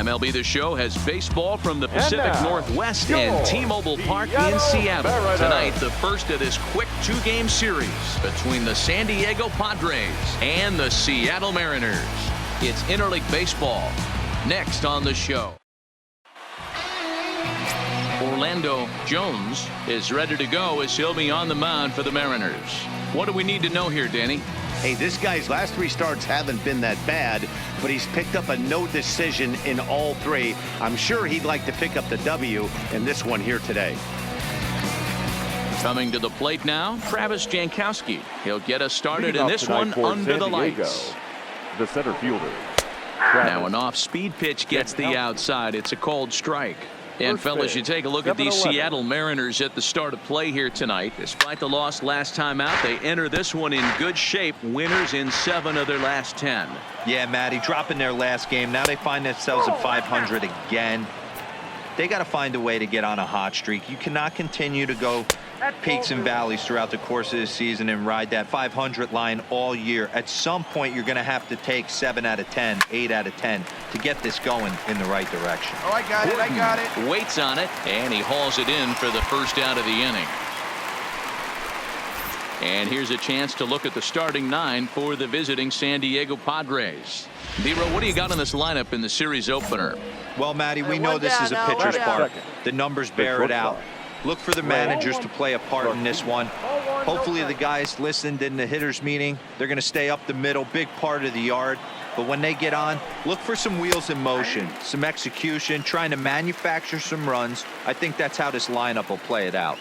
MLB The Show has baseball from the Pacific Northwest and T-Mobile Park in Seattle. Tonight, the first of this quick two-game series between the San Diego Padres and the Seattle Mariners. It's interleague baseball next on the show. Orlando Jones is ready to go as he'll be on the mound for the Mariners. What do we need to know here, Danny? Hey, this guy's last three starts haven't been that bad, but he's picked up a no decision in all three. I'm sure he'd like to pick up the W in this one here today. Coming to the plate now, Travis Jankowski. He'll get us started in this one under the lights. The center fielder. Now an off-speed pitch gets the outside. It's a cold strike. And fellas, you take a look at these Seattle Mariners at the start of play here tonight. Despite the loss last time out, they enter this one in good shape. Winners in 7 of their last 10. Yeah, Matty, dropping their last game. Now they find themselves at 500 again. They got to find a way to get on a hot streak. You cannot continue to go peaks and valleys throughout the course of the season and ride that 500 line all year. At some point, you're going to have to take 7 out of 10, 8 out of 10 to get this going in the right direction. Oh, I got it. I got it. Waits on it, and he hauls it in for the first out of the inning. And here's a chance to look at the starting 9 for the visiting San Diego Padres. Dero, what do you got on this lineup in the series opener? Well, Matty, we know this is a pitcher's park. The numbers bear it out. Look for the managers to play a part in this one. Hopefully the guys listened in the hitters meeting. They're going to stay up the middle, big part of the yard. But when they get on, look for some wheels in motion, some execution, trying to manufacture some runs. I think that's how this lineup will play it out.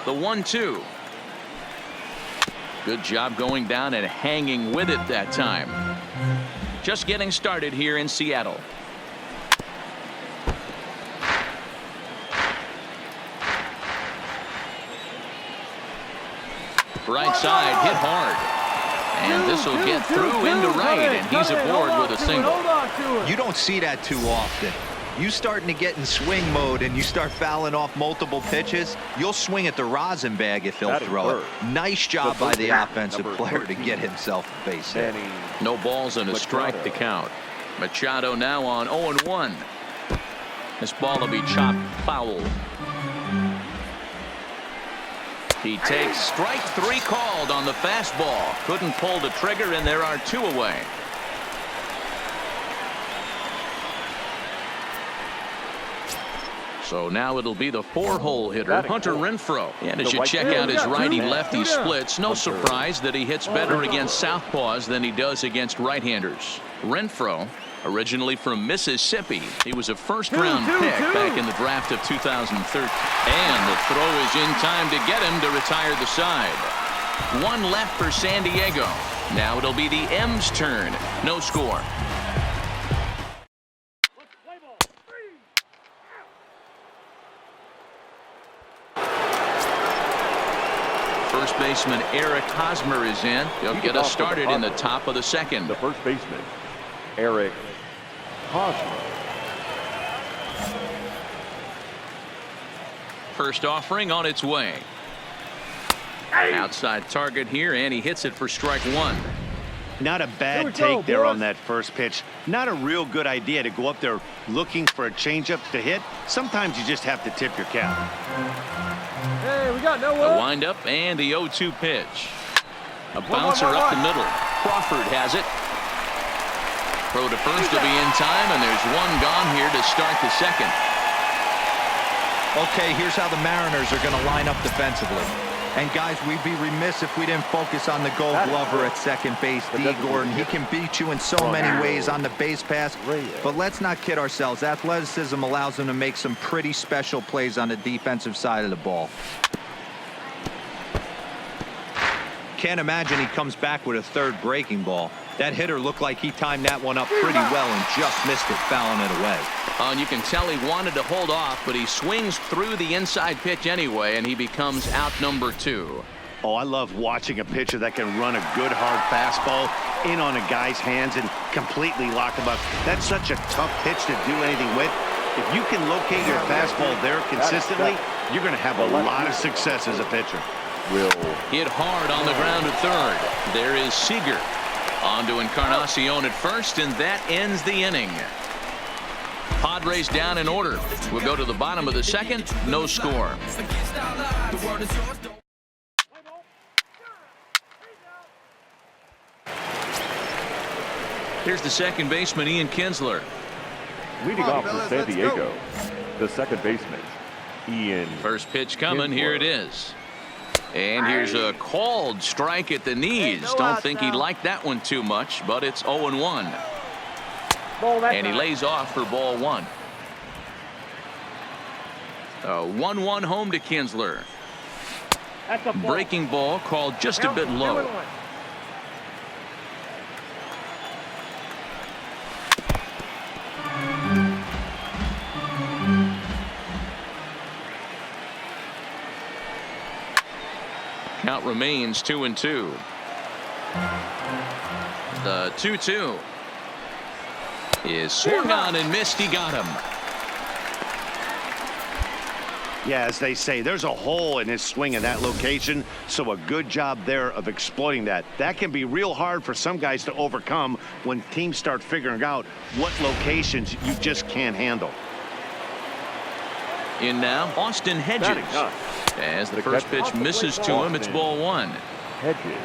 The 1-2. Good job going down and hanging with it that time. Just getting started here in Seattle. Right side hit hard. And this will get through into right, and he's aboard with a single. You don't see that too often. You starting to get in swing mode and you start fouling off multiple pitches, you'll swing at the rosin bag if he'll throw it. Nice job by the offensive player to get himself a base hit. No balls and a strike to count. Machado now on 0-1. This ball will be chopped foul. He takes strike 3 called on the fastball. Couldn't pull the trigger, and there are 2 away. So now it'll be the 4-hole hitter, Hunter Renfroe. And as you check out his righty-lefty splits, no surprise that he hits better against southpaws than he does against right-handers. Renfroe, originally from Mississippi, he was a first-round pick back in the draft of 2013. And the throw is in time to get him to retire the side. 1 left for San Diego. Now it'll be the M's turn. No score. First baseman Eric Hosmer is in. He'll get us started in the top of the second. The first baseman, Eric Hosmer. First offering on its way. Outside target here, and he hits it for strike 1. Not a bad take there on that first pitch. Not a real good idea to go up there looking for a changeup to hit. Sometimes you just have to tip your cap. Hey, we got no The windup and the 0-2 pitch. A bouncer up the middle. Crawford has it. Throw to first will be in time, and there's 1 gone here to start the second. Okay, here's how the Mariners are going to line up defensively. And guys, we'd be remiss if we didn't focus on the Gold Glover at second base, D. Gordon. He can beat you in so many ways on the base pass, but let's not kid ourselves. Athleticism allows him to make some pretty special plays on the defensive side of the ball. Can't imagine he comes back with a 3rd breaking ball. That hitter looked like he timed that one up pretty well and just missed it, fouling it away. And you can tell he wanted to hold off, but he swings through the inside pitch anyway, and he becomes out number 2. Oh, I love watching a pitcher that can run a good hard fastball in on a guy's hands and completely lock him up. That's such a tough pitch to do anything with. If you can locate your fastball there consistently, you're going to have a lot of success as a pitcher. will hit hard on the ground to third. There is Seager. On to Encarnacion at first, and that ends the inning. Padres down in order. We'll go to the bottom of the second. No score. Here's the second baseman, Ian Kinsler. leading off for San Diego, the second baseman, Ian. First pitch coming. Here it is. And here's a called strike at the knees. Don't think he liked that one too much, but it's 0-1. And he lays off for ball one. A 1-1 home to Kinsler. Breaking ball called just a bit low. Count remains 2-2. The 2-2 is swung on and missed. He got him. Yeah, as they say, there's a hole in his swing in that location, so a good job there of exploiting that. That can be real hard for some guys to overcome when teams start figuring out what locations you just can't handle. In now, Austin Hedges. As the first pitch misses to him, it's ball one. Hedges.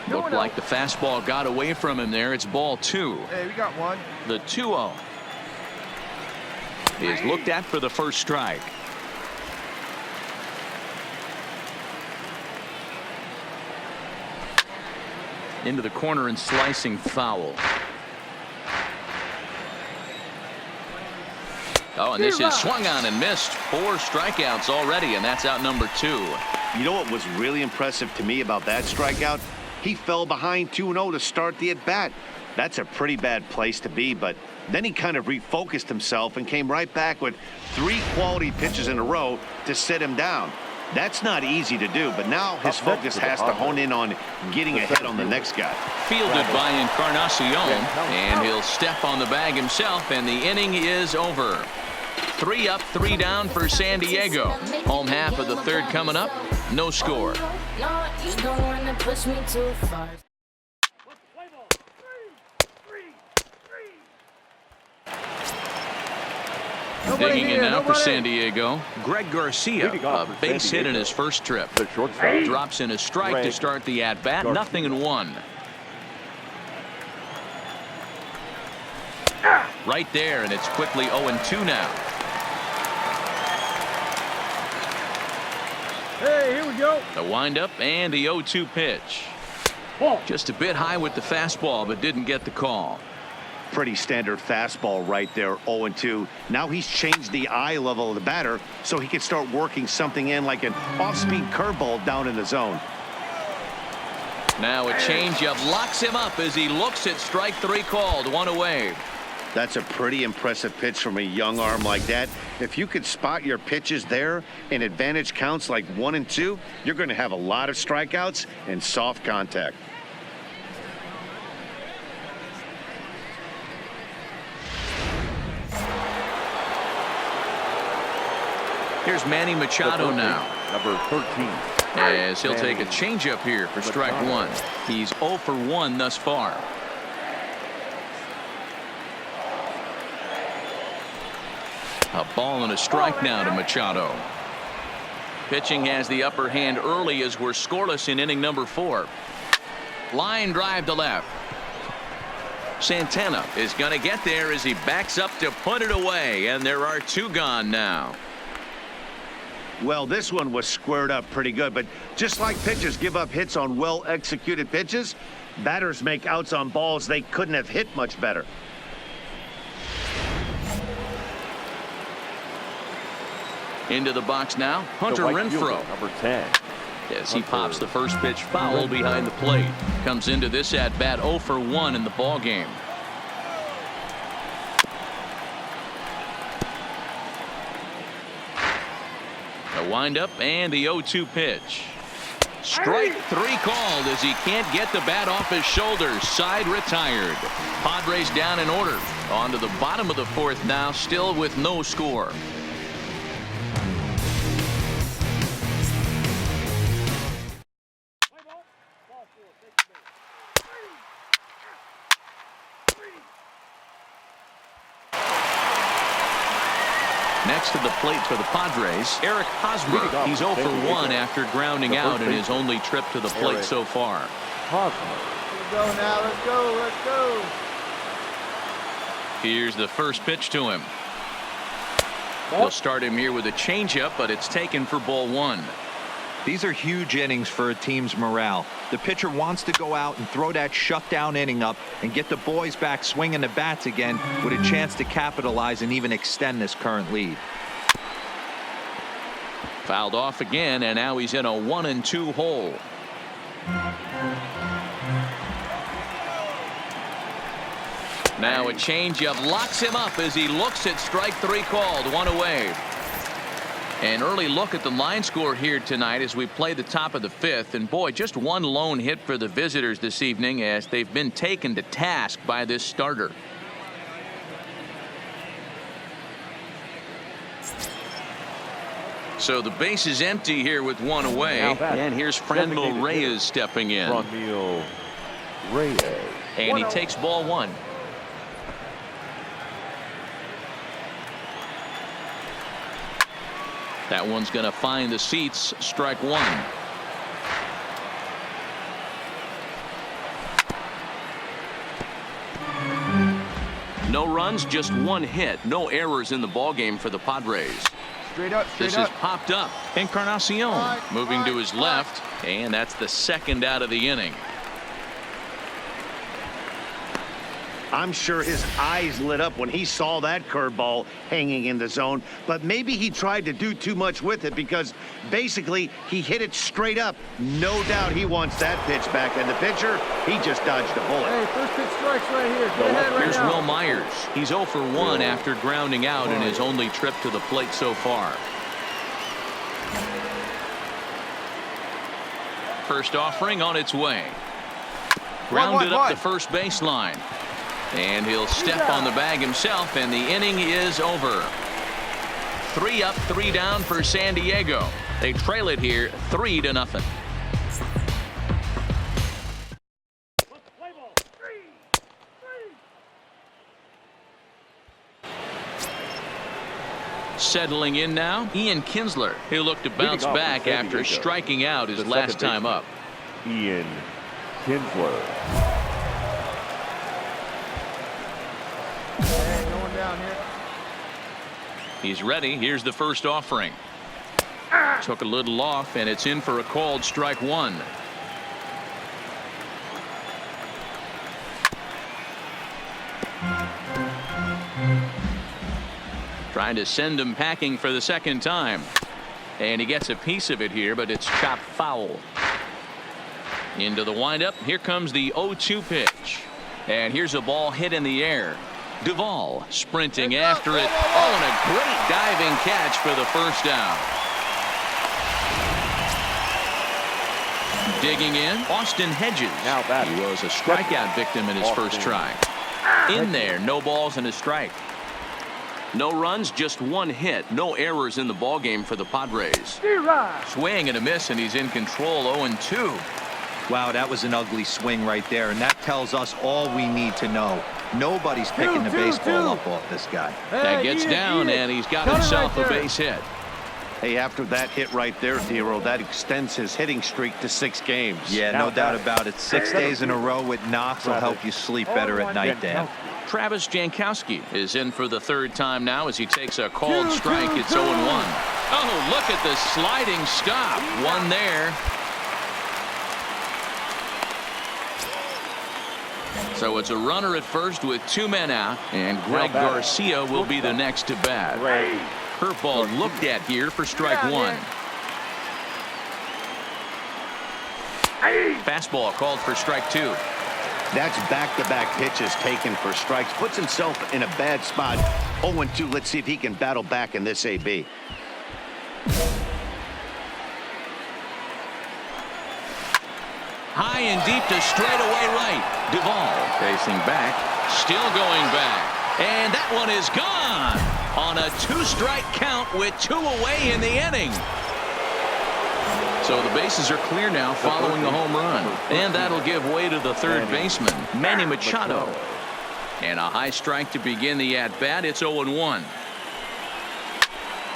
Looked like the fastball got away from him there. It's ball two. Hey, we got one. The 2-0 is looked at for the first strike. Into the corner and slicing foul. Oh, and this is swung on and missed. 4 strikeouts already, and that's out number 2. You know what was really impressive to me about that strikeout? He fell behind 2-0 to start the at-bat. That's a pretty bad place to be, but then he kind of refocused himself and came right back with 3 quality pitches in a row to sit him down. That's not easy to do, but now his focus has to hone in on getting ahead on the next guy. Fielded by Encarnacion, and he'll step on the bag himself, and the inning is over. 3 up, 3 down for San Diego. Home half of the third coming up. No score. Digging in now for San Diego, Greg Garcia, a base hit in his first trip. The shortstop Drops in a strike to start the at-bat. 0-1. Right there, and it's quickly 0-2 now. Hey, here we go. The windup and the 0-2 pitch. Just a bit high with the fastball, but didn't get the call. Pretty standard fastball right there, 0-2. Now he's changed the eye level of the batter so he can start working something in like an off-speed curveball down in the zone. Now a changeup locks him up as he looks at strike 3 called. 1 away. That's a pretty impressive pitch from a young arm like that. If you could spot your pitches there in advantage counts like 1 and 2, you're going to have a lot of strikeouts and soft contact. Here's Manny Machado now. Number 13. As he'll take a changeup here for strike 1. He's 0 for 1 thus far. A ball and a strike now to Machado. Pitching has the upper hand early as we're scoreless in inning number 4. Line drive to left. Santana is going to get there as he backs up to put it away, and there are 2 gone now. Well, this one was squared up pretty good, but just like pitchers give up hits on well-executed pitches, batters make outs on balls they couldn't have hit much better. Into the box now, Hunter Renfroe. Number 10. As he pops the first pitch foul behind the plate. Comes into this at-bat 0 for 1 in the ballgame. A windup and the 0-2 pitch. Strike 3 called as he can't get the bat off his shoulders. Side retired. Padres down in order. On to the bottom of the 4th now, still with no score. Next to the plate for the Padres, Eric Hosmer. He's 0 for 1 after grounding out in his only trip to the plate so far. Let's go now. Let's go. Let's go. Here's the first pitch to him. They'll start him here with a changeup, but it's taken for ball 1. These are huge innings for a team's morale. The pitcher wants to go out and throw that shutdown inning up and get the boys back swinging the bats again with a chance to capitalize and even extend this current lead. Fouled off again, and now he's in a 1-2 hole. Now a changeup locks him up as he looks at strike 3 called. 1 away. An early look at the line score here tonight as we play the top of the 5th. And boy, just one lone hit for the visitors this evening as they've been taken to task by this starter. So the base is empty here with 1 away. And here's Franmil Reyes stepping in. Franmil Reyes. And he takes ball 1. That one's going to find the seats. Strike 1. No runs, just 1 hit. No errors in the ballgame for the Padres. Straight up. This is popped up. Encarnacion moving to his left, and that's the 2nd out of the inning. I'm sure his eyes lit up when he saw that curveball hanging in the zone, but maybe he tried to do too much with it because basically he hit it straight up. No doubt he wants that pitch back, and the pitcher, he just dodged a bullet. Hey, first pitch strikes right here. Go ahead right Here's now. Will Myers. He's 0 for 1 after grounding out in his only trip to the plate so far. First offering on its way. Grounded up the first baseline. And he'll step on the bag himself, and the inning is over. 3 up, 3 down for San Diego. They trail it here 3-0. Settling in now, Ian Kinsler. He'll look to bounce back after striking out his last time up. Ian Kinsler. Going down here. He's ready. Here's the first offering. Took a little off, and it's in for a called strike 1. Trying to send him packing for the 2nd time. And he gets a piece of it here, but it's chopped foul. Into the windup. Here comes the 0-2 pitch. And here's a ball hit in the air. Duvall sprinting after it. Oh, and a great diving catch for the first down. Digging in, Austin Hedges. Now that he was a strikeout victim in his first try. In there, no balls and a strike. No runs, just 1 hit. No errors in the ballgame for the Padres. Swing and a miss, and he's in control. 0-2. Wow, that was an ugly swing right there, and that tells us all we need to know. Nobody's picking the baseball up off this guy. That gets down, and he's got himself a base hit. Hey, after that hit right there, Theo, that extends his hitting streak to 6 games. Yeah, no doubt about it. 6 days in a row with knocks will help you sleep better at night, Dan. Travis Jankowski is in for the 3rd time now as he takes a called strike. It's 0-1. Oh, look at the sliding stop. 1 there. So it's a runner at first with 2 men out, and Greg Garcia will be the next to bat. Curveball looked at here for strike 1. Fastball called for strike 2. That's back-to-back pitches taken for strikes. Puts himself in a bad spot. 0-2. Let's see if he can battle back in this AB. High and deep to straightaway right. Duvall facing back, still going back, and that one is gone on a 2-strike count with 2 away in the inning. So the bases are clear now following the home run, and that'll give way to the 3rd baseman, Manny Machado. And a high strike to begin the at-bat. It's 0-1.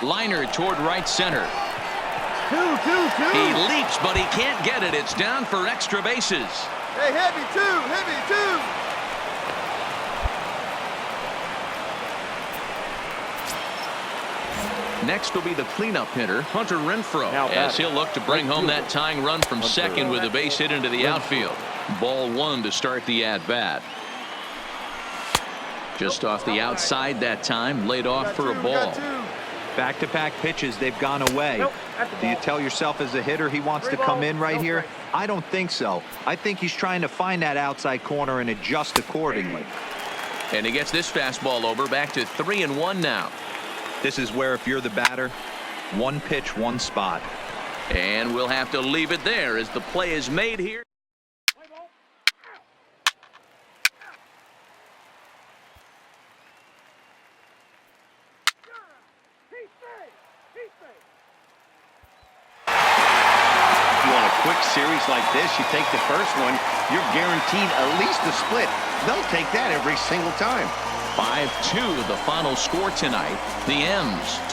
Liner toward right center. Two. He leaps, but he can't get it. It's down for extra bases. Hey, heavy two. Next will be the cleanup hitter, Hunter Renfroe, Now as batting. he'll look to bring home that tying run from second with a base hit into the outfield. Ball one to start the at-bat. Just off the outside that time, laid off for a ball. Back-to-back pitches, they've gone away. Do you tell yourself as a hitter he wants to come in right here? I don't think so. I think he's trying to find that outside corner and adjust accordingly. And he gets this fastball over, back to 3-1 now. This is where, if you're the batter, one pitch, one spot. And we'll have to leave it there as the play is made here. If you want a quick series like this, you take the first one, you're guaranteed at least a split. They'll take that every single time. 5-2 the final score tonight. The M's took